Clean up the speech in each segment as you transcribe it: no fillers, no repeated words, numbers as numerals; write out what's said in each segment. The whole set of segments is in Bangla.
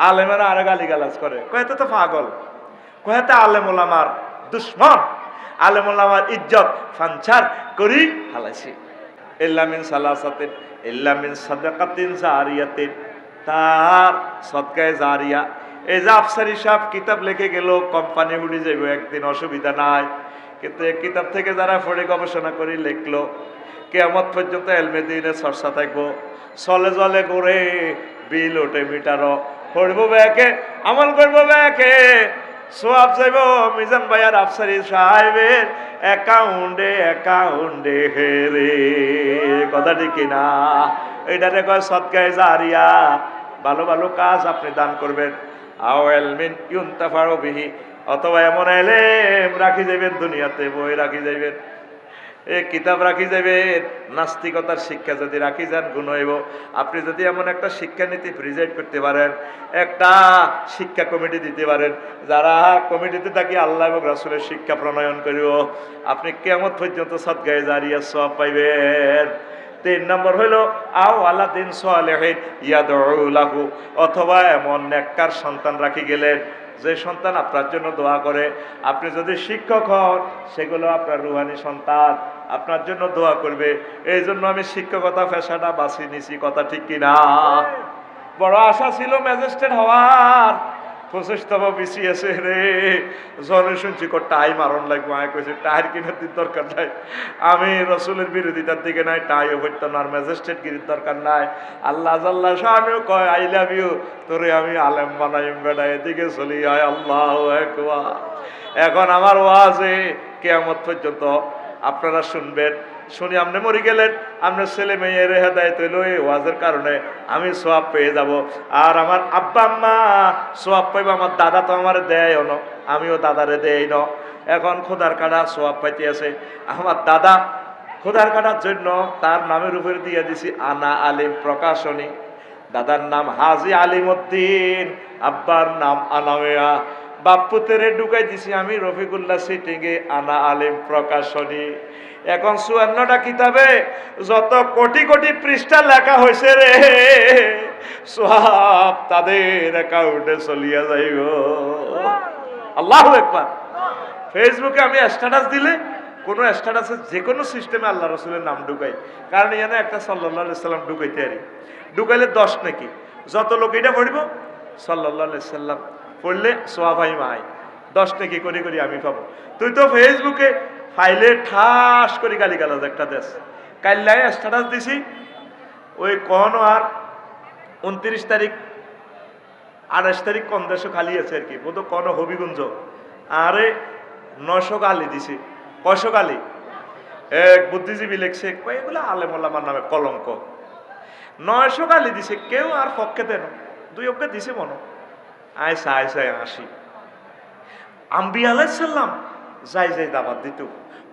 আলেমেরা আরে গালিগালাজ করে, কয়েতে তো পাগল, কয়েতে আলেম ওলামার দুশ্মন, আলেম ওলামার ইজ্জত ফানছার করি হালাইছি। ইল্লা মিন সালাসাতিন ইল্লা মিন সাদাকাতিন জারিয়াতিন, তার সদকায়ে জারিয়া। এই যে আফসারি সাহেব কিতাব লিখে গেল, কোম্পানি উড়ে যাইব একদিন, অসুবিধা নাই, কিন্তু এই কিতাব থেকে যারা পড়ে গবেষণা করে লিখলো, কিয়ামত পর্যন্ত এলমে দিনে চর্চা থাকবো, চলে জলে ঘুরে বিল ওঠে মিটারও, পড়বো ব্যাকে আমল করবো ব্যাকে, সোয়াব যাইব মিজান ভাইয়ার আফসারি সাহেবের অ্যাকাউন্টে অ্যাকাউন্টে হেরে। কথা ঠিক কিনা? এইটারে কয় সদকায়ে জারিয়া। ভালো ভালো কাজ আপনি দান করবেন, আও ইলমিন ইউনতাফাউ বিহি, অথবা এমন এলেম রাখি যাবেন দুনিয়াতে, বই রাখি যাবেন, এই কিতাব রাখি যাবেন। নাস্তিকতার শিক্ষা যদি রাখি যান গুণ হইব। আপনি যদি এমন একটা শিক্ষানীতি প্রেজেন্ট করতে পারেন, একটা শিক্ষা কমিটি দিতে পারেন, যারা কমিটিতে থাকি আল্লাহ এবং রাসূলের শিক্ষা প্রণয়ন করিব, আপনি কিয়ামত পর্যন্ত সদকায়ে জারিয়া সওয়াব পাইবেন। 3 নম্বর হইল আও ওয়ালাদিন সালিহিন ইয়াদউ লাহু, অথবা এমন নেককার সন্তান রাখি গেলেন যে সন্তান আপনার জন্য দোয়া করে। আপনি যদি শিক্ষক হন, সেগুলো আপনার রুহানি সন্তান আপনার জন্য দোয়া করবে। এই জন্য আমি শিক্ষকতা পেশাটা বাছি নিছি। কথা ঠিক কিনা? বড় আশা ছিল ম্যাজিস্ট্রেট হওয়ার, 25তম BCS রে জনে শুনছি টাই মারণ লাগবে। আমি কইছি টাইর কিনার দরকার নাই, আমি রসুলের বিরোধিতার দিকে নাই, টাইও হইতাম না, আর ম্যাজিস্ট্রেট গিরির দরকার নাই। আল্লাহ জাল্লা শানুহু কয় আই লাভ ইউ, তোরে আমি আলেম বানাইম বেটা, এদিকে চলি আয়। আল্লাহু আকবার। এখন আমার ওয়াজে কিয়ামত পর্যন্ত আপনারা শুনবেন, শুনি আপনি মরে গেলেন, আপনার ছেলে মেয়ের হেদায়েত হইল, এই ওয়াজের কারণে আমি সওয়াব পেয়ে যাব। আর আমার আব্বা আম্মা সওয়াব পাইব, আমার দাদা তো আমার দেয় ন, আমিও দাদারে দেই ন। এখন খোদার কাটা সওয়াব পাইতে আছে। আমার দাদা খোদার কাটার জন্য তার নামের উপরে দিয়ে দিছি আনা আলিম প্রকাশনী। দাদার নাম হাজি আলিমউদ্দিন, আব্বার নাম আনামিয়া। বাপ্পুতেরে ঢুকাই দিছি আমি রফিকুল্লাহ সিটিংয়ে আনা আলিম প্রকাশনী। এখন 54টা কিতাবে যত কোটি কোটি পৃষ্ঠা লেখা হয়েছে রে, সব তাদের অ্যাকাউন্টে চলিয়া যাইব। আল্লাহু আকবার। ফেসবুকে আমি স্ট্যাটাস দিলে, কোনো স্ট্যাটাসে যে কোনো সিস্টেমে আল্লাহ রসুলের নাম ঢুকাই, কারণ এখানে একটা সাল্লাল্লাহু আলাইহি সাল্লাম ঢুকাইতে পারি। ঢুকাইলে 10 নাকি, যত লোক এটা পড়িব সাল্লাল্লাহু আলাইহি সাল্লাম পড়লে সওয়াব হয়, 10 নাকি করি করি আমি পাবো। তুই তো ফেসবুকে ফাইলে ঠাস করে গালিগালাজ একটা দেশ। কাল্লাই স্ট্যাটাস দিছি, ওই কোন আর 29 তারিখ 28 তারিখ কোন দেশে খালি আছে আর কি, বোধ কোন হবিগঞ্জ, আরে 900 গালি দিছি। কয়শো গালি? এক বুদ্ধিজীবী লেখছে, এগুলো আলেম ওলামার নামে কলঙ্ক। 900 গালি দিছে, কেউ আর পক্ষে দেন, 2 অক্ষে দিছে মনো। আয়সা আসি আম্বিয়া আলাইহিস সালাম যাই যাই দাওয়াত দিত,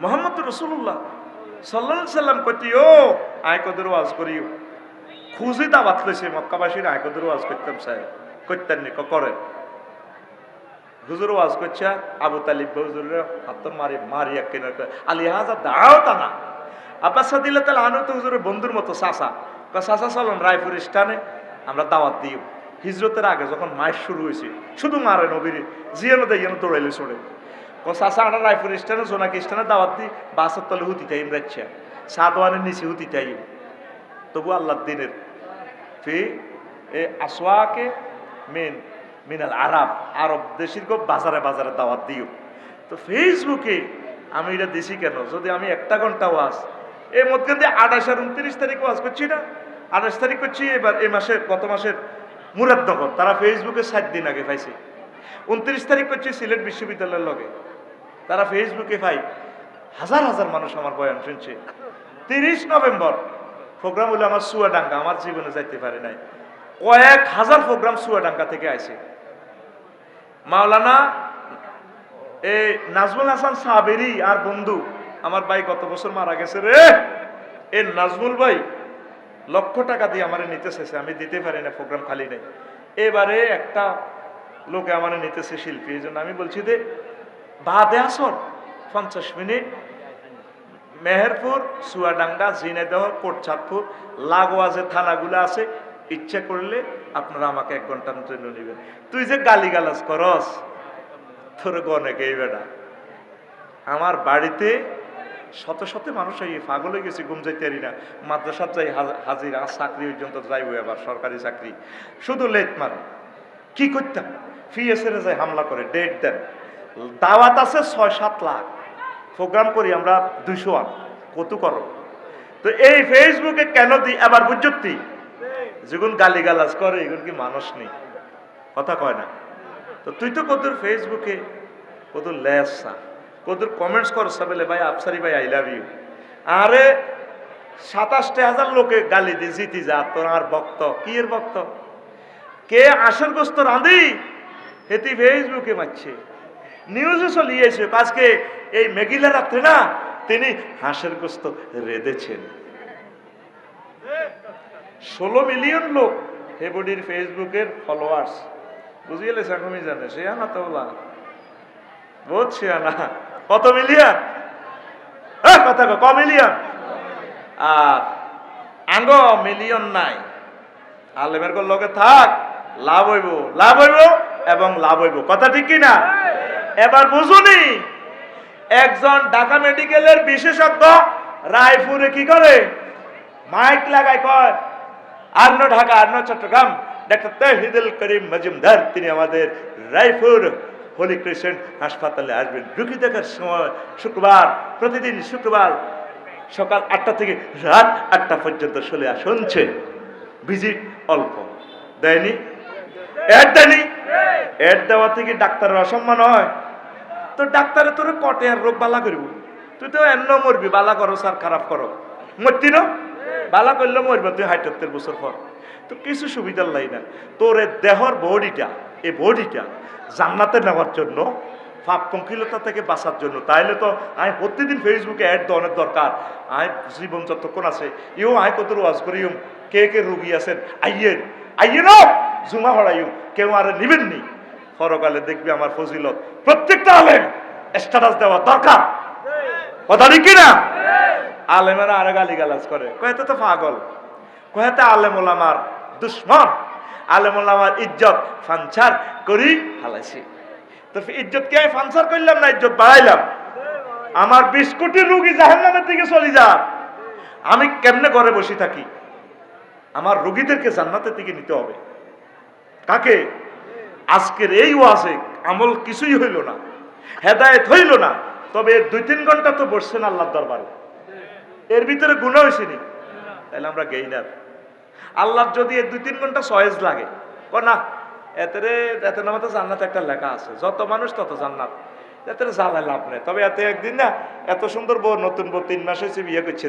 মুহাম্মদ রাসূলুল্লাহ সাল্লাল্লাহু আলাইহি সাল্লাম কইতিও আয় কদর ওয়াজ করিও, খুঁজে দাওয়াত লইছে মক্কাবাসীর, আয় কদর ওয়াজ করতাম সাহেব, করতেন নি করেন। হুজুর ওয়াজ করছে, আবু তালিব হুজুরের হাত মারি মারি এক কিনা আলী হাজা দাও টানা। আব্বাস সাদিল্লাহ তাআলা আনহু তো হুজুরের বন্ধুর মতো চাচা, চাচা চলুন রায়পুর স্থানে আমরা দাওয়াত দিই। হিজরতের আগে যখন মাস শুরু হয়েছে, শুধু মারে নবীর জিয়ানো দেয়ানো দৌড়াইলে চড়ে, চাচা আমরা রায়পুর স্থানে জোনাকি স্থানে দাওয়াত দিই, বাসের তলে হুতি টাইম রাখছে, সাদওয়ানের নিচে হুতি টাইম। তবু আল্লাহ দিনের ফি এ আসওয়াকে মিনাল আরব, আরব দেশের খুব বাজারে বাজারে দাওয়াত দিও। তো ফেসবুকে আমি এটা দিছি কেন, যদি আমি 1 ঘন্টা ওয়াজ এই মধ্যে 28 আর 29 তারিখ ওয়াজ করছি না, 28 তারিখ করছি এবার এই মাসের গত মাসের মুরাদনগর, তারা ফেসবুকে 7 দিন আগে পাইছে। 29 তারিখ করছি সিলেট বিশ্ববিদ্যালয়ের লগে, তারা ফেসবুকে পাই হাজার হাজার মানুষ আমার বয়ান শুনছে। 30 নভেম্বর প্রোগ্রাম হলো আমার চুয়াডাঙ্গা, আমার জীবনে যাইতে পারে নাই, কয়েক হাজার প্রোগ্রাম চুয়াডাঙ্গা থেকে আইছে। মাওলানা এই নাজমুল হাসান সাবেরি আর বন্ধু আমার ভাই গত বছর মারা গেছে রে, এই নাজমুল ভাই লক্ষ টাকা দিয়ে আমার নিতে চাইছে, আমি দিতে পারি না, প্রোগ্রাম খালি নেই। এবারে একটা লোকে আমার নিতেছে শিল্পী, এই জন্য আমি বলছি যে বাদে আসর 50 মিনিট মেহেরপুর, চুয়াডাঙ্গা, ঝিনাইদহ, কোটচাঁদপুর লাগোয়া যে থানাগুলো আছে ইচ্ছা করলে আপনারা আমাকে 1 ঘন্টার জন্য নেবেন। তুই যে গালিগালাজ করস তোর অনেকেই বেটা। আমার বাড়িতে শত শত মানুষ এই পাগল হয়ে গেছে, ঘুম যাইতে পারি না, মাদ্রাসার যাই হাজির, আর চাকরি পর্যন্ত যাইব, আবার সরকারি চাকরি, শুধু লেট মারে। কি করতাম, ফিএসএর যাই হামলা করে, ডেট দেন, দাওয়াত আছে 6-7 লাখ, প্রোগ্রাম করি আমরা 200 কত করো। তো এই ফেসবুকে কেন দিই আবার বুঝতি, যখন গালিগালাজ করে এগুলো কি মানুষ নেই, কথা কয় না। তো তুই তো কত ফেসবুকে কত লেসা, কত কমেন্টস করছ বলে ভাই আফসারি ভাই আই লাভ ইউ। আরে 27,000 লোকে গালি দিয়ে জিতি যা, তোর আর ভক্ত কি এর ভক্ত, কে আশের গোস্ত রাঁধি হেতি ফেসবুকে মারছে, নিউজে চলিয়েছে আজকে এই মেঘিলা রাত্রে না তিনি হাঁসের গোস্ত রেঁধেছেন। 16 মিলিয়ন লোক হেবডির ফেসবুকের ফলোয়ার্স, বুঝে গেলে সেরকমই জানে, সে আনা তো বলা বহুত সে আনা। কত মিলিয়ন, কথা ক মিলিয়ন, আর আঙ্গ মিলিয়ন নাই। আলেমের লগে থাক, লাভ হইব, লাভ হইব এবং লাভ হইব, কথা ঠিক কি না। এবার বুঝুনি, একজন ঢাকা মেডিকেলের বিশেষজ্ঞ রায়পুরে কি করে, মাইক লাগায় কয়, আর্ন ঢাকা আর্ন চট্টগ্রাম ডাক্তার তহিদুল করিম মজুমদার তিনি আমাদের রায়পুর হোলি ক্রিসেন্ট হাসপাতালে আসবেন রুগী দেখার সময় শুক্রবার, প্রতিদিন শুক্রবার সকাল 8টা থেকে রাত 8টা পর্যন্ত চলে শুনছে, ভিজিট অল্প। দেয়নি এড, দেয়নি এড দেওয়া থেকে ডাক্তারের অসম্মান হয়? তো ডাক্তারে তোর কটে আর রোগ বালা করব, তুই তো এন্ন মরবি, বালা করো স্যার খারাপ করো, মরতি না, বালা করলে মরবে তুই 70 বছর পর। তো কিছু সুবিধার লাই না, তোর দেহর বডিটা, এই বডিটা জান্নাতে নেওয়ার জন্য, পাপ পঙ্কিলতা থেকে বাঁচার জন্য, তাইলে তো আমি প্রতিদিন ফেসবুকে অ্যাড দেওয়ার দরকার। আমি জীবন যতক্ষণ আছে ইউ আয় কত ওয়াজ করি, কে কে রুগী আছেন আইয়েন, আইয়েন জুমা হড়াইম, কেউ আর নিবেননি, পরকালে দেখবি আমার ফজিলত। প্রত্যেকটা আলেম স্ট্যাটাস দেওয়া দরকার, কথা ঠিক কিনা। আলেমেরা আরে গালিগালাজ করে, কয়েতে তো পাগল, কয়েতে আলেম ওলামার দুশ্মন, আলেম ওলামার ইজ্জত ফানসার করি হালাইছি। তো ইজ্জত কে ফানসার করলাম না, ইজ্জত বাড়াইলাম। আমার 20 কোটি রুগী জাহান্নামের দিকে চলে যা, আমি কেমনে ঘরে বসে থাকি? আমার রুগীদেরকে জান্নাতের দিকে নিতে হবে। কাকে? আজকের এই ওয়াজে আমল কিছুই হইল না, হেদায়েত হইল না, তবে 2-3 ঘন্টা তো বসছেন আল্লাহর দরবারে, এর ভিতরে গুনাহ হয়েছে নি, তাহলে আমরা গেইনার। আল্লাহর যদি 2-3 ঘন্টা সয়েজ লাগে, না এতে নামাতে জান্নাত একটা লেখা আছে, যত মানুষ তত জান্নাত, এতে জ্বালায় লাভ নেই। তবে এতে একদিন না, এত সুন্দর বউ, নতুন বউ 3 মাস হয়েছে বিয়ে করছে,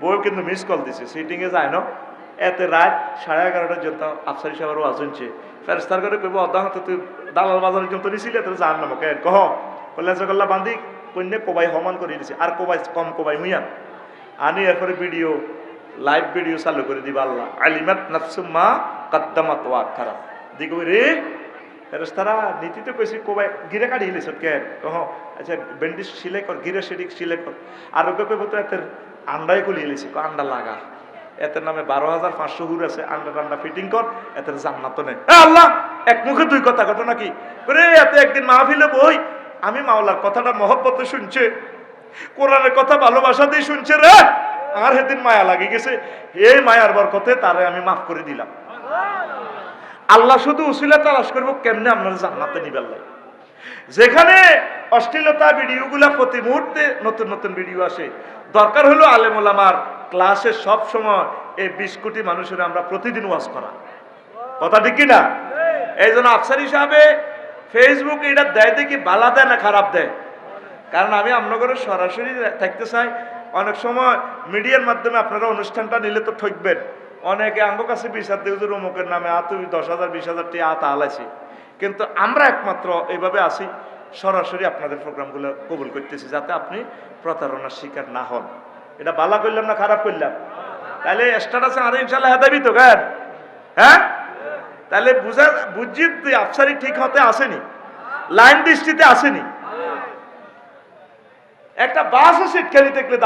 বউ কিন্তু মিস কল দিছে, সিটিংয়ে যায় না, এতে রাত 11:30টার জন্য আফসারি সাহেবের ওয়াজ শুনছে, ফেরেস্তার করে কইব অদাহত তুই দালাল বাজারের জন্য নিছিলি, তোর জান নাম কে কহ কল্যাণ সকল্লা বান্ধি কন্যা কোবাই হমান করে দিছে, আর কোবাই কম কোবাই মুইয়ান আনি, এরপরে ভিডিও লাইভ ভিডিও চালু করে দিবা আল্লাহ আলিমাত নাফসুম্মা কাদ্দামাত ওয়া আখারাত দিগো রে ফেরেশতারা নীতিতে কইছি কোবাই গিরে কাটি হিলিছ কে কহ আচ্ছা ব্যান্ডেজ সিলাই কর, গিরে সেটি সিলাই কর, আর ওকে কইব তো এত আন্ডাই গুলি হিলিছি, আন্ডা লাগা, এতের নামে 12,500 হুর আছে, আন্ডা ফিটিং কর, এতের জান্নাত নেই। আল্লাহ এক মুখে 2 কথা কত নাকি করে, এত একদিন মাহফিলে বই আমি মাওলার কথাটা মহব্বতে শুনছে, কোরআনের কথা ভালোবাসা দিয়ে শুনছে রে, আর সেদিন মায়া লাগে গেছে, এই মায়ার বরকতে তারে আমি মাফ করে দিলাম। আল্লাহ শুধু উসিলা তালাশ করবো কেমনে আপনার জান্নাতে নিবেন। যেখানে অশ্লীলতা ভিডিওগুলা প্রতি মুহূর্তে নতুন নতুন ভিডিও আসে, দরকার হলো আলেম ওলামার ক্লাসে সব সময় এই 20 কোটি মানুষের আমরা প্রতিদিন ওয়াজ করা, কথা ঠিক কিনা। এই জন্য আফসারি সাহেবে ফেসবুক এটা দেয় দেখি বালা দেয় না খারাপ দেয়, কারণ আমি আপনাদের সরাসরি থাকতে চাই। অনেক সময় মিডিয়ার মাধ্যমে আপনারা অনুষ্ঠানটা নিলে তো ঠকবেন, অনেকে আঙ্গ কাছে 20,000 দিয়ে অমুকের নামে তুই 10,000 20,000 টাকা আলাইছি, কিন্তু আমরা একমাত্র এইভাবে আসি সরাসরি আপনাদের প্রোগ্রামগুলো কবুল করতেছি, যাতে আপনি প্রতারণার শিকার না হন। এটা বালা করলাম না খারাপ করলাম? তাহলে স্ট্যাটাসে আরে ইনশাল্লাহ হেদাবি তো গান, হ্যাঁ? তাহলে বুঝছি তুই আফসারি ঠিক হতে আসেনি, লাইন দৃষ্টিতে আসেনি। একটা বাসও সিট খেলি দেখলে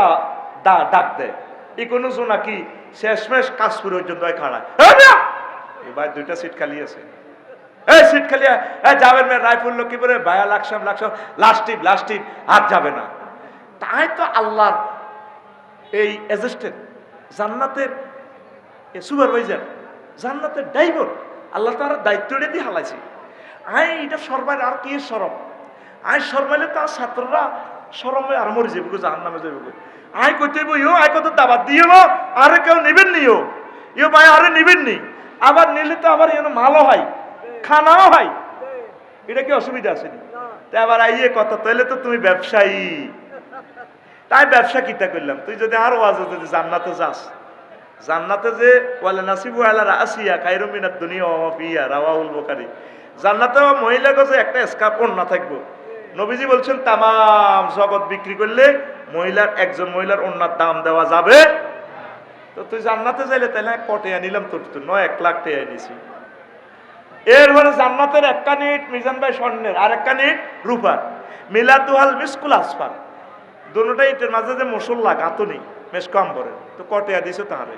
ডাক দেয়, এই কোনো জোনাকি শেষমেশ কাজ পর্যন্ত খাড়ায়, ভাই 2টা সিট খালি আছে, এই সিট খালি, যাবেন মেয়ে রায়পুর লক্ষ্মীপুরে ভায়া লাকসাম লাস্ট টিপ আর যাবে না। তাই তো আল্লাহর এই অ্যাসিস্ট্যান্ট, জান্নাতের সুপারভাইজার, জান্নাতের ড্রাইভার, আল্লাহ তার দায়িত্বটা দিয়ে হালাইছে। এটা সরমাইলে আর কি সরম, সরমাইলে তার ছাত্ররা সরমে আর মরে যাবে, জাহান্নামে যাবে। কইতে কত দাবাত দিও, আরে কেউ নিবেন নিও, ভাই আরে নিবেন নি, আবার নিলে তো আবার মালও হয়, খানাও হয়, এটা কি অসুবিধা আছে? তাই আবার কথা, তাইলে তো তুমি ব্যবসায়ী। তাই ব্যবসা কিতা করলাম, তুই যদি আর ওয়াজ যদি জান্নাতে যাস, জান্নাতে যে ওয়ালা নাসিবু আলা রাসিয়া খায়রুম মিনাদ দুনিয়া ওয়া মা ফিহা, রাওয়াহুল বুখারী। জান্নাতে মহিলা গজে একটা স্কার্ফ ওড়না থাকবো। নবীজি বলছেন তামাম জগৎ বিক্রি করলে একজন মহিলার ওড়নার দাম দেওয়া যাবে। তো তুই জান্নাতে যাইলে তাহলে কটে আনিলাম তোর, 1 লাখ টাকা নিছি। এরপরে জান্নাতের 1 কানিট মিজান ভাই স্বর্ণের, আর 1 কানিট রূপার, মিলাতুহাল মিসকুল আসফার, দুটোটাই ইটের মাঝে যে মশল্লা গাঁথনি বেশ কম করে, তো কটিয়া দিছে তাহারে।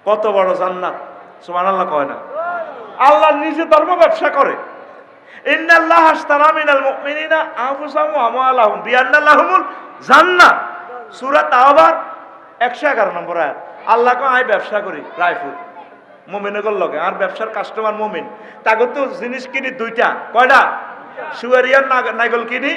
কত বড় জান্নাত, সুবহানাল্লাহ কয় না? আল্লাহ নিজে ধর্ম ব্যবসা করে। ইন্নাল্লাহ আশতারা মিনাল মুমিনিনা আনফুসাহুম ওয়া আমওয়ালাহুম বিআন্না লাহুমুল জান্নাহ, সূরা তাওবার 111 নম্বর আয়াত। আল্লাহ কয় আমি ব্যবসা করি রায়পুর মুমিনগর লগে, আর ব্যবসার কাস্টমার মুমিন, তাগো তো জিনিস কিনি 2টা, কয়টা? সুয়ারিয়ার নাগল কিনি